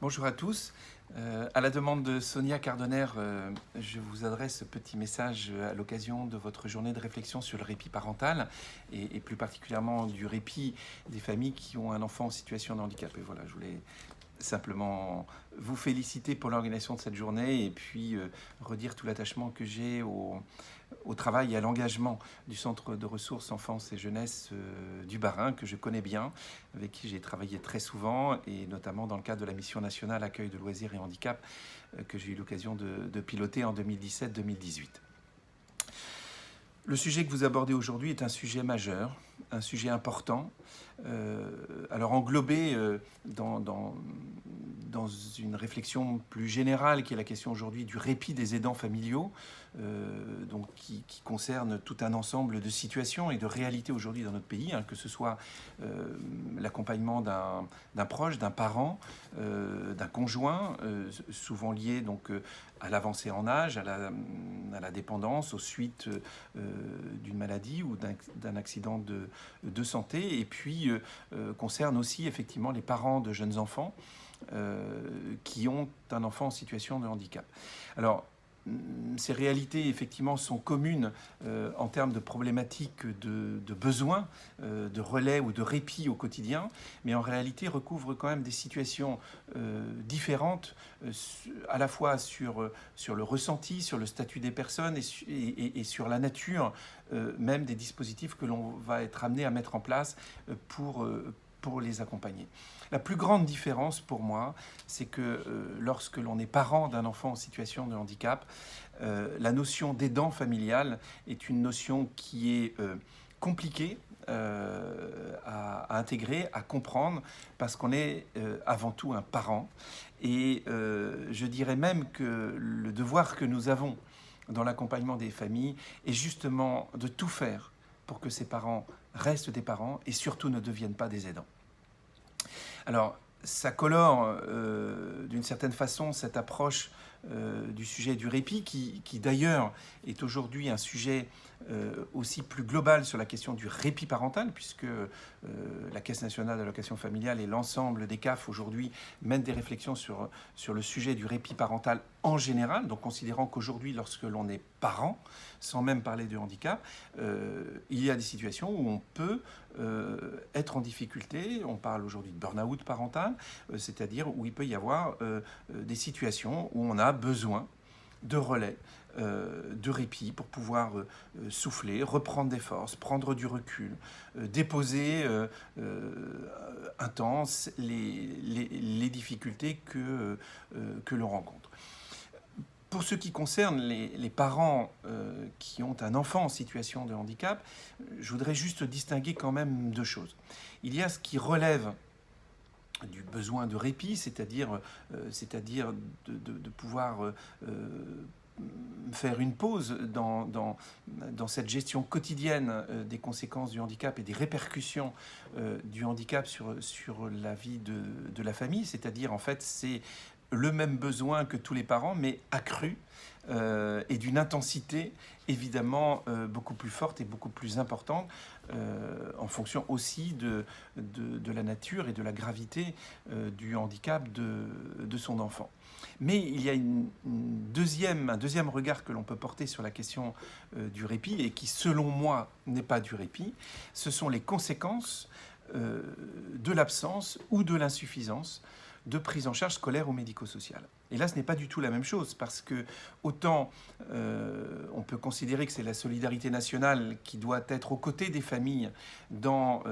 Bonjour à tous. À la demande de Sonia Cardoner, je vous adresse ce petit message à l'occasion de votre journée de réflexion sur le répit parental et plus particulièrement du répit des familles qui ont un enfant en situation de handicap. Et voilà, je voulais simplement vous féliciter pour l'organisation de cette journée et puis redire tout l'attachement que j'ai au travail et à l'engagement du Centre de ressources enfance et jeunesse du Bas-Rhin, que je connais bien, avec qui j'ai travaillé très souvent, et notamment dans le cadre de la mission nationale accueil de loisirs et handicap, que j'ai eu l'occasion de piloter en 2017-2018. Le sujet que vous abordez aujourd'hui est un sujet majeur, un sujet important, alors englobé dans une réflexion plus générale qui est la question aujourd'hui du répit des aidants familiaux, donc qui concerne tout un ensemble de situations et de réalités aujourd'hui dans notre pays, que ce soit l'accompagnement d'un proche, d'un parent, d'un conjoint, souvent lié donc à l'avancée en âge, à la dépendance, aux suites d'une maladie ou d'un accident de santé, et puis concerne aussi effectivement les parents de jeunes enfants qui ont un enfant en situation de handicap. Alors, ces réalités, effectivement, sont communes en termes de problématiques de besoins, de relais ou de répit au quotidien, mais en réalité recouvrent quand même des situations différentes, à la fois sur le ressenti, sur le statut des personnes et sur la nature même des dispositifs que l'on va être amené à mettre en place pour les accompagner. La plus grande différence pour moi, c'est que lorsque l'on est parent d'un enfant en situation de handicap, la notion d'aidant familial est une notion qui est compliquée à intégrer, à comprendre, parce qu'on est avant tout un parent. Et je dirais même que le devoir que nous avons dans l'accompagnement des familles est justement de tout faire pour que ces parents restent des parents et surtout ne deviennent pas des aidants. Alors, ça colore d'une certaine façon cette approche du sujet du répit, qui d'ailleurs est aujourd'hui un sujet aussi plus global sur la question du répit parental, puisque la Caisse nationale d'allocation familiale et l'ensemble des CAF aujourd'hui mènent des réflexions sur le sujet du répit parental en général, donc considérant qu'aujourd'hui, lorsque l'on est parent, sans même parler de handicap, il y a des situations où on peut être en difficulté. On parle aujourd'hui de burn-out parental, c'est-à-dire où il peut y avoir des situations où on a besoin de relais, de répit pour pouvoir souffler, reprendre des forces, prendre du recul, déposer intense les difficultés que l'on rencontre. Pour ce qui concerne les parents qui ont un enfant en situation de handicap, je voudrais juste distinguer quand même deux choses. Il y a ce qui relève du besoin de répit, c'est-à-dire de pouvoir faire une pause dans cette gestion quotidienne des conséquences du handicap et des répercussions du handicap sur la vie de la famille, c'est-à-dire en fait c'est le même besoin que tous les parents, mais accru et d'une intensité évidemment beaucoup plus forte et beaucoup plus importante en fonction aussi de la nature et de la gravité du handicap de son enfant. Mais il y a un deuxième regard que l'on peut porter sur la question du répit et qui, selon moi, n'est pas du répit. Ce sont les conséquences de l'absence ou de l'insuffisance de prise en charge scolaire ou médico-sociale. Et là, ce n'est pas du tout la même chose, parce que autant on peut considérer que c'est la solidarité nationale qui doit être aux côtés des familles dans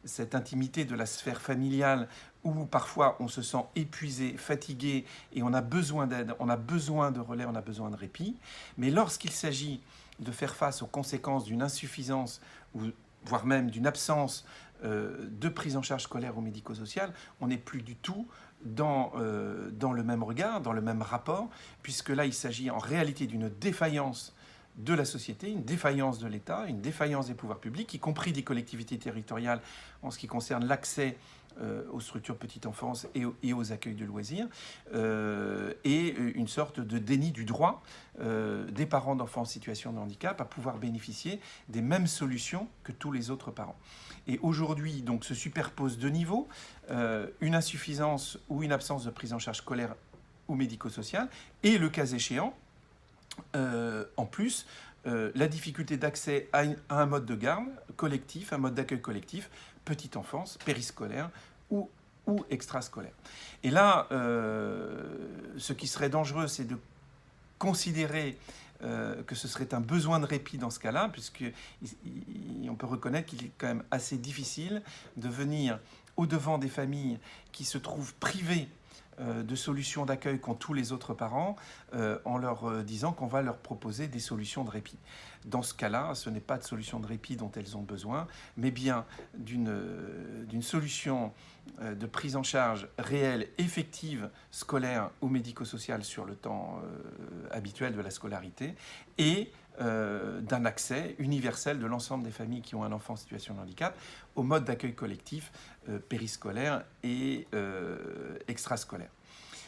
cette intimité de la sphère familiale où parfois on se sent épuisé, fatigué et on a besoin d'aide, on a besoin de relais, on a besoin de répit. Mais lorsqu'il s'agit de faire face aux conséquences d'une insuffisance ou voire même d'une absence de prise en charge scolaire ou médico-sociale, on n'est plus du tout dans le même regard, dans le même rapport, puisque là, il s'agit en réalité d'une défaillance de la société, une défaillance de l'État, une défaillance des pouvoirs publics, y compris des collectivités territoriales en ce qui concerne l'accès aux structures petite enfance et aux accueils de loisirs, et une sorte de déni du droit des parents d'enfants en situation de handicap à pouvoir bénéficier des mêmes solutions que tous les autres parents. Et aujourd'hui, donc, se superposent deux niveaux, une insuffisance ou une absence de prise en charge scolaire ou médico-sociale, et le cas échéant, en plus, la difficulté d'accès à un mode de garde collectif, un mode d'accueil collectif, petite enfance, périscolaire ou extrascolaire. Et là, ce qui serait dangereux, c'est de considérer que ce serait un besoin de répit dans ce cas-là, puisqu'on peut reconnaître qu'il est quand même assez difficile de venir au-devant des familles qui se trouvent privées de solutions d'accueil qu'ont tous les autres parents, en leur disant qu'on va leur proposer des solutions de répit. Dans ce cas-là, ce n'est pas de solution de répit dont elles ont besoin, mais bien d'une solution de prise en charge réelle, effective, scolaire ou médico-sociale sur le temps habituel de la scolarité, et d'un accès universel de l'ensemble des familles qui ont un enfant en situation de handicap au mode d'accueil collectif périscolaire et extrascolaire.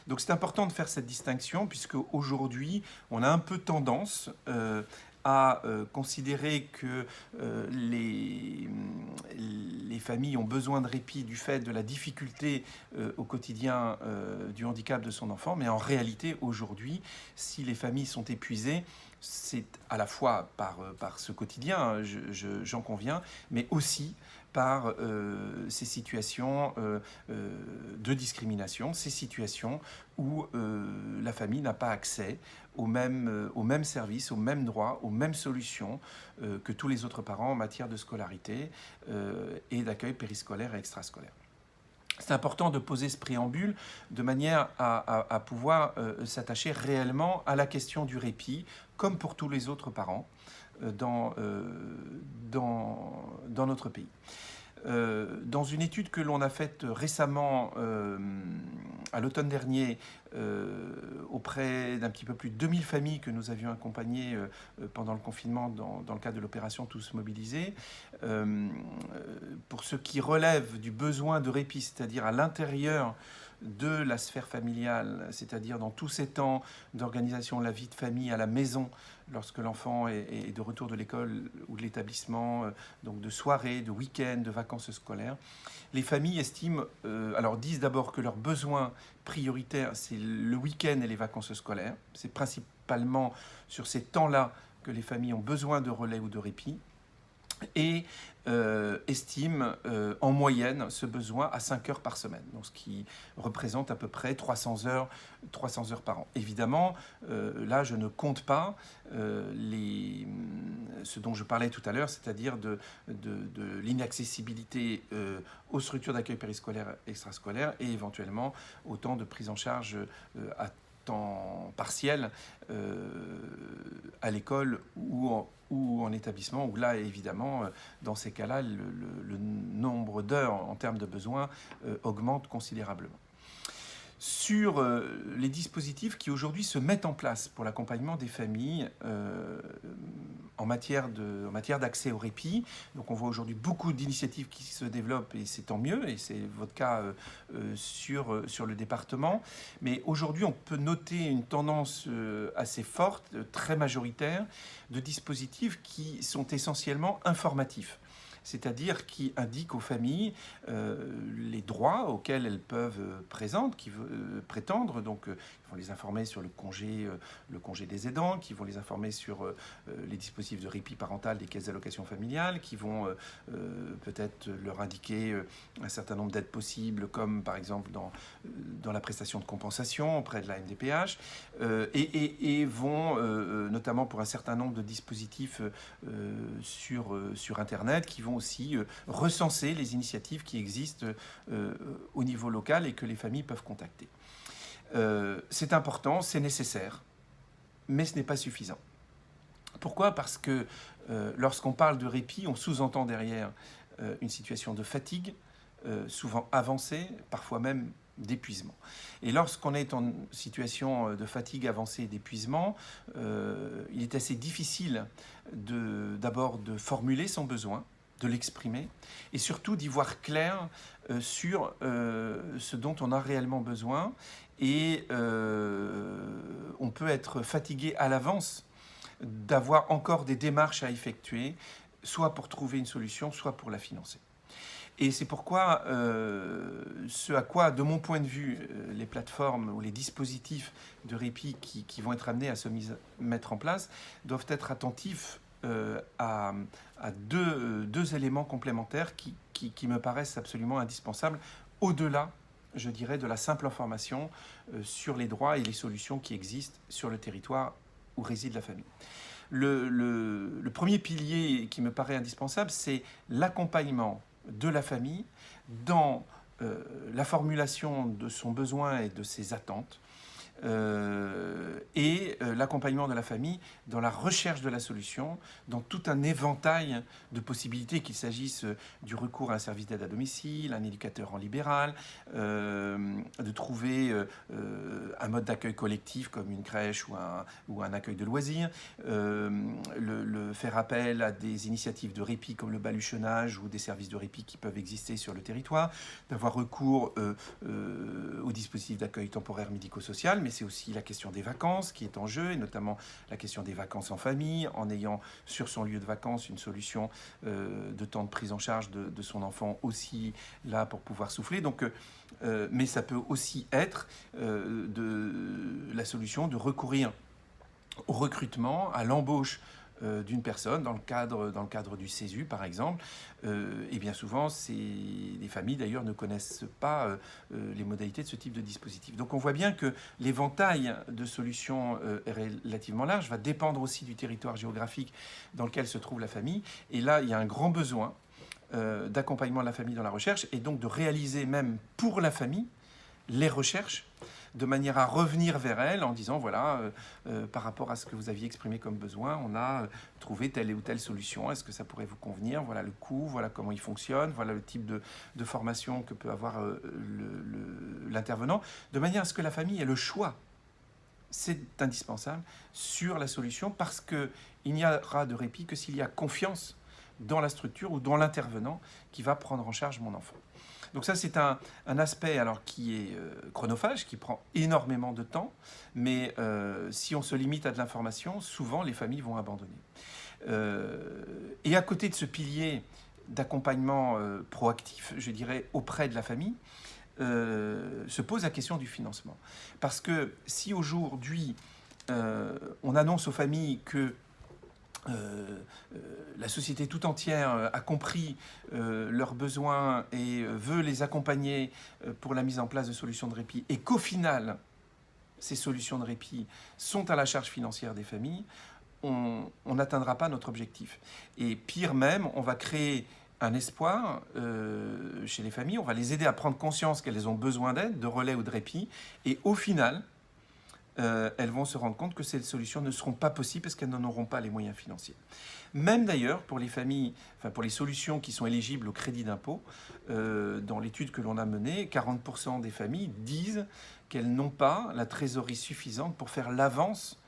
Donc c'est important de faire cette distinction, puisque aujourd'hui on a un peu tendance à considérer que les familles ont besoin de répit du fait de la difficulté au quotidien du handicap de son enfant, mais en réalité aujourd'hui, si les familles sont épuisées, c'est à la fois par ce quotidien, j'en conviens, mais aussi par ces situations de discrimination, ces situations où la famille n'a pas accès aux mêmes services, aux mêmes droits, aux mêmes solutions que tous les autres parents en matière de scolarité et d'accueil périscolaire et extrascolaire. C'est important de poser ce préambule de manière à pouvoir s'attacher réellement à la question du répit, comme pour tous les autres parents dans notre pays. Dans une étude que l'on a faite récemment, à l'automne dernier, auprès d'un petit peu plus de 2000 familles que nous avions accompagnées pendant le confinement dans le cadre de l'opération Tous Mobilisés, pour ce qui relève du besoin de répit, c'est-à-dire à l'intérieur de la sphère familiale, c'est-à-dire dans tous ces temps d'organisation de la vie de famille à la maison, lorsque l'enfant est de retour de l'école ou de l'établissement, donc de soirées, de week-ends, de vacances scolaires, les familles estiment, alors disent d'abord que leurs besoins prioritaires, c'est le week-end et les vacances scolaires. C'est principalement sur ces temps-là que les familles ont besoin de relais ou de répit, et estime en moyenne ce besoin à 5 heures par semaine, donc ce qui représente à peu près 300 heures par an. Évidemment, là, je ne compte pas ce dont je parlais tout à l'heure, c'est-à-dire de l'inaccessibilité aux structures d'accueil périscolaire et extrascolaire, et éventuellement au temps de prise en charge à temps partiel à l'école ou en établissement, où là, évidemment, dans ces cas-là, le nombre d'heures en termes de besoins augmente considérablement. Sur les dispositifs qui aujourd'hui se mettent en place pour l'accompagnement des familles en matière d'accès au répit. Donc on voit aujourd'hui beaucoup d'initiatives qui se développent, et c'est tant mieux, et c'est votre cas sur le département. Mais aujourd'hui, on peut noter une tendance assez forte, très majoritaire, de dispositifs qui sont essentiellement informatifs, c'est-à-dire qui indiquent aux familles les droits auxquels elles peuvent prétendre. Donc, ils vont les informer sur le congé des aidants, qui vont les informer sur les dispositifs de répit parental des caisses d'allocation familiale, qui vont peut-être leur indiquer un certain nombre d'aides possibles, comme par exemple dans la prestation de compensation auprès de la MDPH, et vont, notamment pour un certain nombre de dispositifs sur Internet, qui vont aussi recenser les initiatives qui existent au niveau local et que les familles peuvent contacter. C'est important, c'est nécessaire, mais ce n'est pas suffisant. Pourquoi ? Parce que lorsqu'on parle de répit, on sous-entend derrière une situation de fatigue, souvent avancée, parfois même d'épuisement. Et lorsqu'on est en situation de fatigue avancée et d'épuisement, il est assez difficile d'abord de formuler son besoin, de l'exprimer, et surtout d'y voir clair sur ce dont on a réellement besoin. Et on peut être fatigué à l'avance d'avoir encore des démarches à effectuer, soit pour trouver une solution, soit pour la financer. Et c'est pourquoi ce à quoi, de mon point de vue, les plateformes ou les dispositifs de répit qui vont être amenés à se mettre en place doivent être attentifs à deux éléments complémentaires qui me paraissent absolument indispensables, au-delà, je dirais, de la simple information sur les droits et les solutions qui existent sur le territoire où réside la famille. Le premier pilier qui me paraît indispensable, c'est l'accompagnement de la famille dans la formulation de son besoin et de ses attentes, et l'accompagnement de la famille dans la recherche de la solution, dans tout un éventail de possibilités, qu'il s'agisse du recours à un service d'aide à domicile, un éducateur en libéral, de trouver un mode d'accueil collectif comme une crèche ou un accueil de loisirs, le faire appel à des initiatives de répit comme le baluchonnage ou des services de répit qui peuvent exister sur le territoire, d'avoir recours aux dispositifs d'accueil temporaire médico-social, mais c'est aussi la question des vacances qui est en jeu, et notamment la question des vacances en famille, en ayant sur son lieu de vacances une solution de temps de prise en charge de son enfant aussi là pour pouvoir souffler. Donc, mais ça peut aussi être la solution de recourir au recrutement, à l'embauche d'une personne dans le cadre du CESU par exemple. Et bien souvent, les familles d'ailleurs ne connaissent pas les modalités de ce type de dispositif. Donc on voit bien que l'éventail de solutions est relativement large, va dépendre aussi du territoire géographique dans lequel se trouve la famille. Et là, il y a un grand besoin d'accompagnement de la famille dans la recherche, et donc de réaliser même pour la famille les recherches, de manière à revenir vers elle en disant, voilà, par rapport à ce que vous aviez exprimé comme besoin, on a trouvé telle ou telle solution, est-ce que ça pourrait vous convenir, voilà le coût, voilà comment il fonctionne, voilà le type de formation que peut avoir l'intervenant, de manière à ce que la famille ait le choix, c'est indispensable, sur la solution, parce qu'il n'y aura de répit que s'il y a confiance dans la structure ou dans l'intervenant qui va prendre en charge mon enfant. Donc ça, c'est un aspect alors, qui est chronophage, qui prend énormément de temps, mais si on se limite à de l'information, souvent les familles vont abandonner. Et à côté de ce pilier d'accompagnement proactif, je dirais, auprès de la famille, se pose la question du financement. Parce que si aujourd'hui, on annonce aux familles que la société tout entière a compris leurs besoins et veut les accompagner pour la mise en place de solutions de répit, et qu'au final, ces solutions de répit sont à la charge financière des familles, on n'atteindra pas notre objectif. Et pire même, on va créer un espoir chez les familles, on va les aider à prendre conscience qu'elles ont besoin d'aide, de relais ou de répit, et au final, elles vont se rendre compte que ces solutions ne seront pas possibles parce qu'elles n'en auront pas les moyens financiers. Même d'ailleurs pour les familles, enfin pour les solutions qui sont éligibles au crédit d'impôt, dans l'étude que l'on a menée, 40% des familles disent qu'elles n'ont pas la trésorerie suffisante pour faire l'avance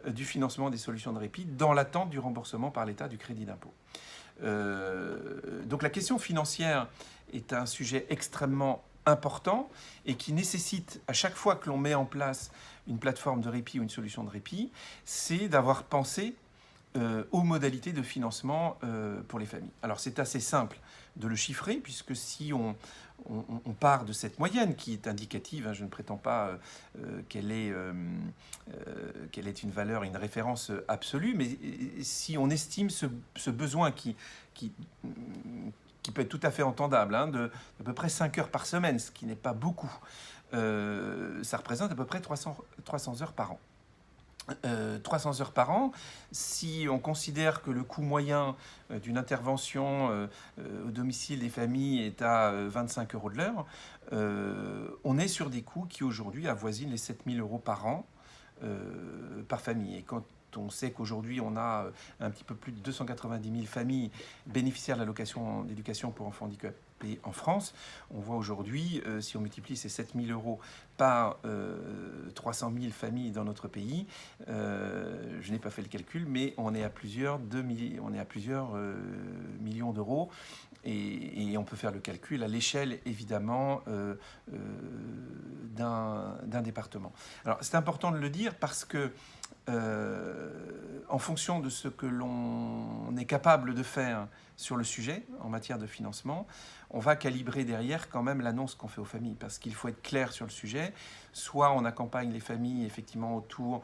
du financement des solutions de répit dans l'attente du remboursement par l'État du crédit d'impôt. Donc la question financière est un sujet extrêmement important et qui nécessite, à chaque fois que l'on met en place une plateforme de répit ou une solution de répit, c'est d'avoir pensé aux modalités de financement pour les familles. Alors c'est assez simple de le chiffrer, puisque si on part de cette moyenne qui est indicative, hein, je ne prétends pas qu'elle est une valeur, une référence absolue, mais si on estime ce besoin qui peut être tout à fait entendable, hein, d'à peu près 5 heures par semaine, ce qui n'est pas beaucoup, ça représente à peu près 300 heures par an. 300 heures par an, si on considère que le coût moyen d'une intervention au domicile des familles est à 25 euros de l'heure, on est sur des coûts qui aujourd'hui avoisinent les 7 000 euros par an par famille. Et quand on sait qu'aujourd'hui on a un petit peu plus de 290 000 familles bénéficiaires de l'allocation d'éducation pour enfants handicapés en France, on voit aujourd'hui, si on multiplie ces 7 000 euros par 300 000 familles dans notre pays, je n'ai pas fait le calcul, mais on est à plusieurs millions d'euros Et on peut faire le calcul à l'échelle, évidemment, d'un département. Alors, c'est important de le dire parce que, en fonction de ce que l'on est capable de faire sur le sujet, en matière de financement, on va calibrer derrière quand même l'annonce qu'on fait aux familles, parce qu'il faut être clair sur le sujet. Soit on accompagne les familles effectivement autour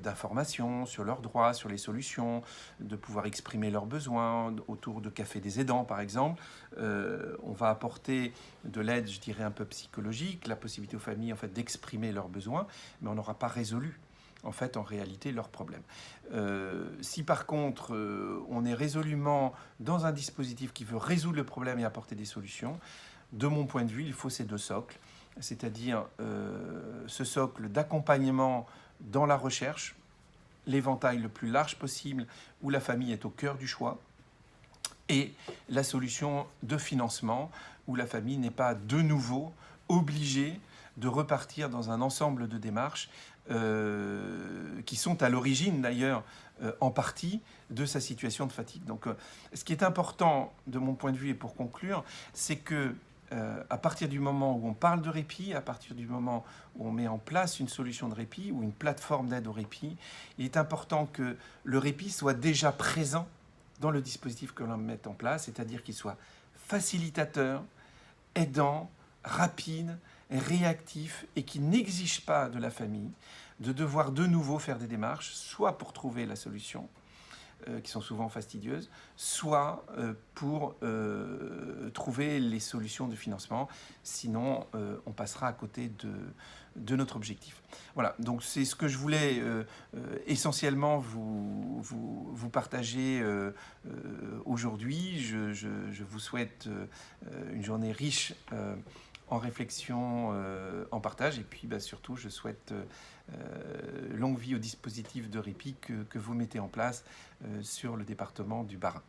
d'informations sur leurs droits, sur les solutions, de pouvoir exprimer leurs besoins, autour de Café des aidants par exemple. On va apporter de l'aide, je dirais, un peu psychologique, la possibilité aux familles en fait, d'exprimer leurs besoins, mais on n'aura pas résolu en réalité, leurs problèmes. Si par contre, on est résolument dans un dispositif qui veut résoudre le problème et apporter des solutions, de mon point de vue, il faut ces deux socles, c'est-à-dire ce socle d'accompagnement dans la recherche, l'éventail le plus large possible, où la famille est au cœur du choix, et la solution de financement, où la famille n'est pas de nouveau obligée de repartir dans un ensemble de démarches qui sont à l'origine d'ailleurs en partie de sa situation de fatigue. Donc ce qui est important de mon point de vue et pour conclure, c'est que à partir du moment où on parle de répit, à partir du moment où on met en place une solution de répit ou une plateforme d'aide au répit, il est important que le répit soit déjà présent dans le dispositif que l'on met en place, c'est-à-dire qu'il soit facilitateur, aidant, rapide, réactif et qui n'exige pas de la famille de devoir de nouveau faire des démarches, soit pour trouver la solution, qui sont souvent fastidieuses, soit pour trouver les solutions de financement. Sinon, on passera à côté de notre objectif. Voilà, donc c'est ce que je voulais essentiellement vous partager aujourd'hui. Je vous souhaite une journée riche en réflexion, en partage, et puis surtout je souhaite longue vie au dispositif de répit que vous mettez en place sur le département du Bas-Rhin.